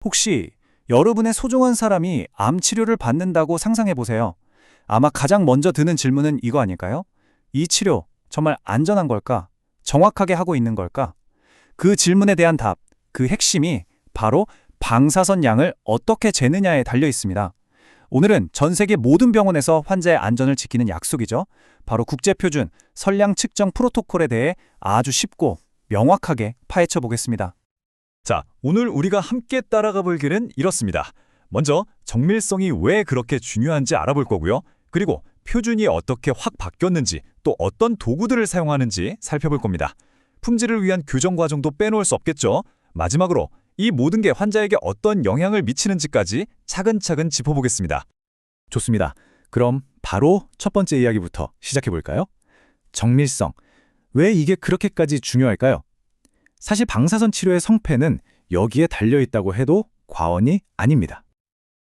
혹시 여러분의 소중한 사람이 암 치료를 받는다고 상상해 보세요. 아마 가장 먼저 드는 질문은 이거 아닐까요? 이 치료 정말 안전한 걸까? 정확하게 하고 있는 걸까? 그 질문에 대한 답, 그 핵심이 바로 방사선 양을 어떻게 재느냐에 달려 있습니다. 오늘은 전 세계 모든 병원에서 환자의 안전을 지키는 약속이죠. 바로 국제표준 선량 측정 프로토콜에 대해 아주 쉽고 명확하게 파헤쳐 보겠습니다. 자, 오늘 우리가 함께 따라가 볼 길은 이렇습니다. 먼저 정밀성이 왜 그렇게 중요한지 알아볼 거고요. 그리고 표준이 어떻게 확 바뀌었는지, 또 어떤 도구들을 사용하는지 살펴볼 겁니다. 품질을 위한 교정 과정도 빼놓을 수 없겠죠. 마지막으로 이 모든 게 환자에게 어떤 영향을 미치는지까지 차근차근 짚어보겠습니다. 좋습니다. 그럼 바로 첫 번째 이야기부터 시작해 볼까요? 정밀성. 왜 이게 그렇게까지 중요할까요? 사실 방사선 치료의 성패는 여기에 달려 있다고 해도 과언이 아닙니다.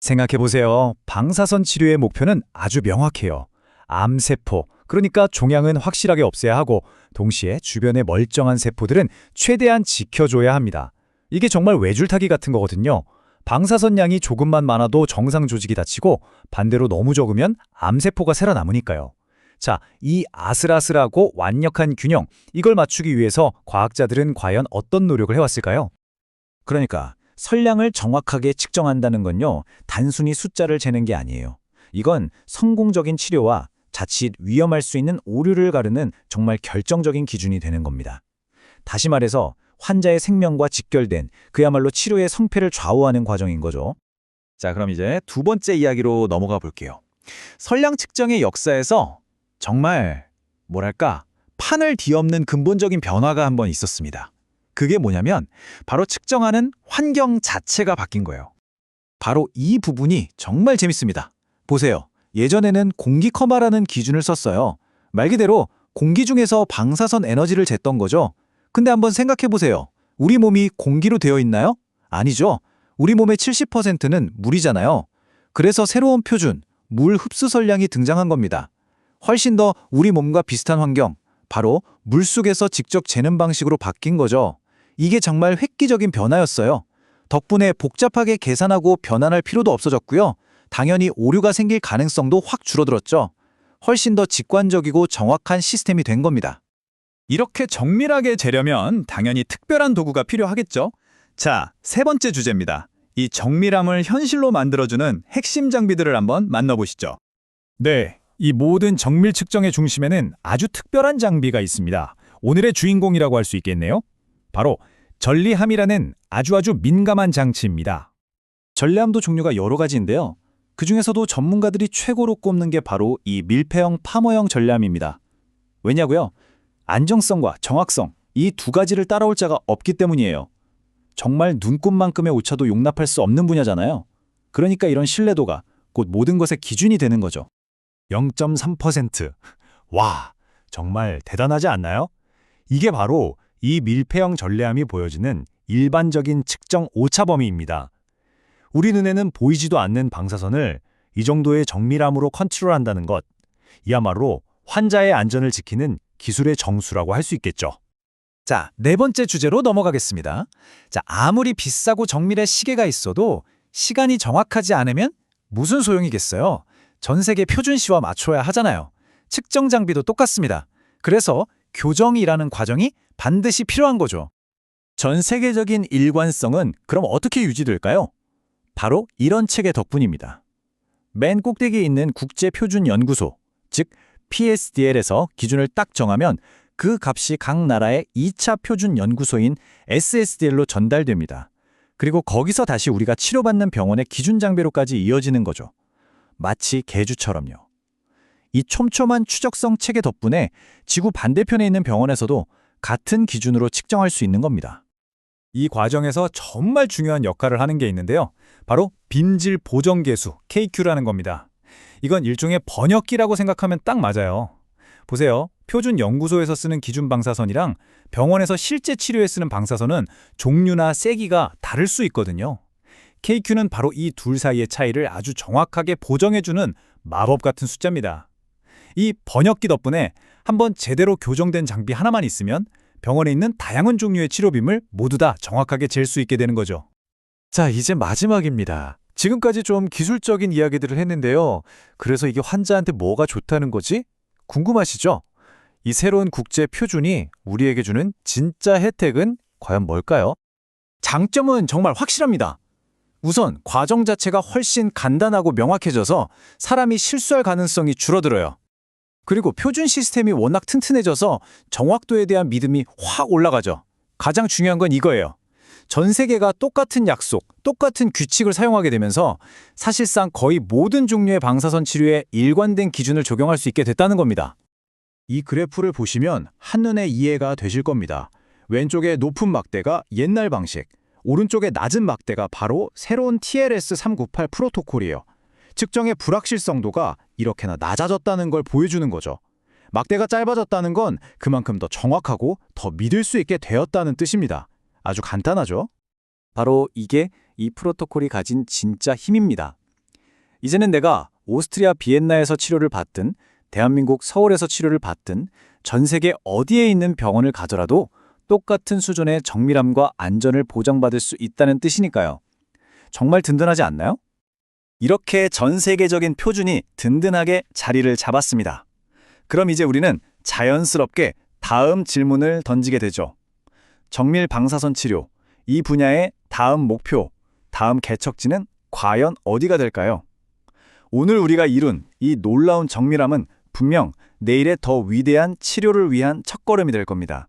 생각해 보세요. 방사선 치료의 목표는 아주 명확해요. 암세포, 그러니까 종양은 확실하게 없애야 하고 동시에 주변의 멀쩡한 세포들은 최대한 지켜줘야 합니다. 이게 정말 외줄타기 같은 거거든요. 방사선 양이 조금만 많아도 정상 조직이 다치고 반대로 너무 적으면 암세포가 살아남으니까요. 자, 이 아슬아슬하고 완벽한 균형, 이걸 맞추기 위해서 과학자들은 과연 어떤 노력을 해왔을까요? 그러니까 선량을 정확하게 측정한다는 건요, 단순히 숫자를 재는 게 아니에요. 이건 성공적인 치료와 자칫 위험할 수 있는 오류를 가르는 정말 결정적인 기준이 되는 겁니다. 다시 말해서 환자의 생명과 직결된 그야말로 치료의 성패를 좌우하는 과정인 거죠. 자, 그럼 이제 두 번째 이야기로 넘어가 볼게요. 선량 측정의 역사에서 정말 뭐랄까 판을 뒤엎는 근본적인 변화가 한번 있었습니다. 그게 뭐냐면 바로 측정하는 환경 자체가 바뀐 거예요. 바로 이 부분이 정말 재밌습니다. 보세요. 예전에는 공기커마라는 기준을 썼어요. 말 그대로 공기 중에서 방사선 에너지를 쟀던 거죠. 근데 한번 생각해 보세요. 우리 몸이 공기로 되어 있나요? 아니죠. 우리 몸의 70%는 물이잖아요. 그래서 새로운 표준, 물 흡수 선량이 등장한 겁니다. 훨씬 더 우리 몸과 비슷한 환경, 바로 물속에서 직접 재는 방식으로 바뀐 거죠. 이게 정말 획기적인 변화였어요. 덕분에 복잡하게 계산하고 변환할 필요도 없어졌고요. 당연히 오류가 생길 가능성도 확 줄어들었죠. 훨씬 더 직관적이고 정확한 시스템이 된 겁니다. 이렇게 정밀하게 재려면 당연히 특별한 도구가 필요하겠죠? 자, 세 번째 주제입니다. 이 정밀함을 현실로 만들어주는 핵심 장비들을 한번 만나보시죠. 네, 이 모든 정밀 측정의 중심에는 아주 특별한 장비가 있습니다. 오늘의 주인공이라고 할 수 있겠네요. 바로 전리함이라는 아주 민감한 장치입니다. 전리함도 종류가 여러 가지인데요. 그중에서도 전문가들이 최고로 꼽는 게 바로 이 밀폐형 파머형 전리함입니다. 왜냐고요? 안정성과 정확성, 이 두 가지를 따라올 자가 없기 때문이에요. 정말 눈곱만큼의 오차도 용납할 수 없는 분야잖아요. 그러니까 이런 신뢰도가 곧 모든 것의 기준이 되는 거죠. 0.3%. 와, 정말 대단하지 않나요? 이게 바로 이 밀폐형 전리함이 보여주는 일반적인 측정 오차 범위입니다. 우리 눈에는 보이지도 않는 방사선을 이 정도의 정밀함으로 컨트롤한다는 것, 이야말로 환자의 안전을 지키는 기술의 정수라고 할 수 있겠죠. 자, 네 번째 주제로 넘어가겠습니다. 자, 아무리 비싸고 정밀의 시계가 있어도 시간이 정확하지 않으면 무슨 소용이겠어요? 전 세계 표준시와 맞춰야 하잖아요. 측정 장비도 똑같습니다. 그래서 교정이라는 과정이 반드시 필요한 거죠. 전 세계적인 일관성은 그럼 어떻게 유지될까요? 바로 이런 책의 덕분입니다. 맨 꼭대기에 있는 국제표준연구소, 즉 PSDL에서 기준을 딱 정하면 그 값이 각 나라의 2차 표준연구소인 SSDL로 전달됩니다. 그리고 거기서 다시 우리가 치료받는 병원의 기준 장비로까지 이어지는 거죠. 마치 개주처럼요. 이 촘촘한 추적성 체계 덕분에 지구 반대편에 있는 병원에서도 같은 기준으로 측정할 수 있는 겁니다. 이 과정에서 정말 중요한 역할을 하는 게 있는데요. 바로 빈질 보정계수, KQ라는 겁니다. 이건 일종의 번역기라고 생각하면 딱 맞아요. 보세요. 표준 연구소에서 쓰는 기준 방사선이랑 병원에서 실제 치료에 쓰는 방사선은 종류나 세기가 다를 수 있거든요. KQ는 바로 이 둘 사이의 차이를 아주 정확하게 보정해주는 마법 같은 숫자입니다. 이 번역기 덕분에 한번 제대로 교정된 장비 하나만 있으면 병원에 있는 다양한 종류의 치료빔을 모두 다 정확하게 잴 수 있게 되는 거죠. 자, 이제 마지막입니다. 지금까지 좀 기술적인 이야기들을 했는데요. 그래서 이게 환자한테 뭐가 좋다는 거지? 궁금하시죠? 이 새로운 국제 표준이 우리에게 주는 진짜 혜택은 과연 뭘까요? 장점은 정말 확실합니다. 우선 과정 자체가 훨씬 간단하고 명확해져서 사람이 실수할 가능성이 줄어들어요. 그리고 표준 시스템이 워낙 튼튼해져서 정확도에 대한 믿음이 확 올라가죠. 가장 중요한 건 이거예요. 전 세계가 똑같은 약속, 똑같은 규칙을 사용하게 되면서 사실상 거의 모든 종류의 방사선 치료에 일관된 기준을 적용할 수 있게 됐다는 겁니다. 이 그래프를 보시면 한눈에 이해가 되실 겁니다. 왼쪽에 높은 막대가 옛날 방식, 오른쪽에 낮은 막대가 바로 새로운 TLS-398 프로토콜이에요. 측정의 불확실성도가 이렇게나 낮아졌다는 걸 보여주는 거죠. 막대가 짧아졌다는 건 그만큼 더 정확하고 더 믿을 수 있게 되었다는 뜻입니다. 아주 간단하죠? 바로 이게 이 프로토콜이 가진 진짜 힘입니다. 이제는 내가 오스트리아 비엔나에서 치료를 받든 대한민국 서울에서 치료를 받든 전 세계 어디에 있는 병원을 가더라도 똑같은 수준의 정밀함과 안전을 보장받을 수 있다는 뜻이니까요. 정말 든든하지 않나요? 이렇게 전 세계적인 표준이 든든하게 자리를 잡았습니다. 그럼 이제 우리는 자연스럽게 다음 질문을 던지게 되죠. 정밀 방사선 치료, 이 분야의 다음 목표, 다음 개척지는 과연 어디가 될까요? 오늘 우리가 이룬 이 놀라운 정밀함은 분명 내일의 더 위대한 치료를 위한 첫걸음이 될 겁니다.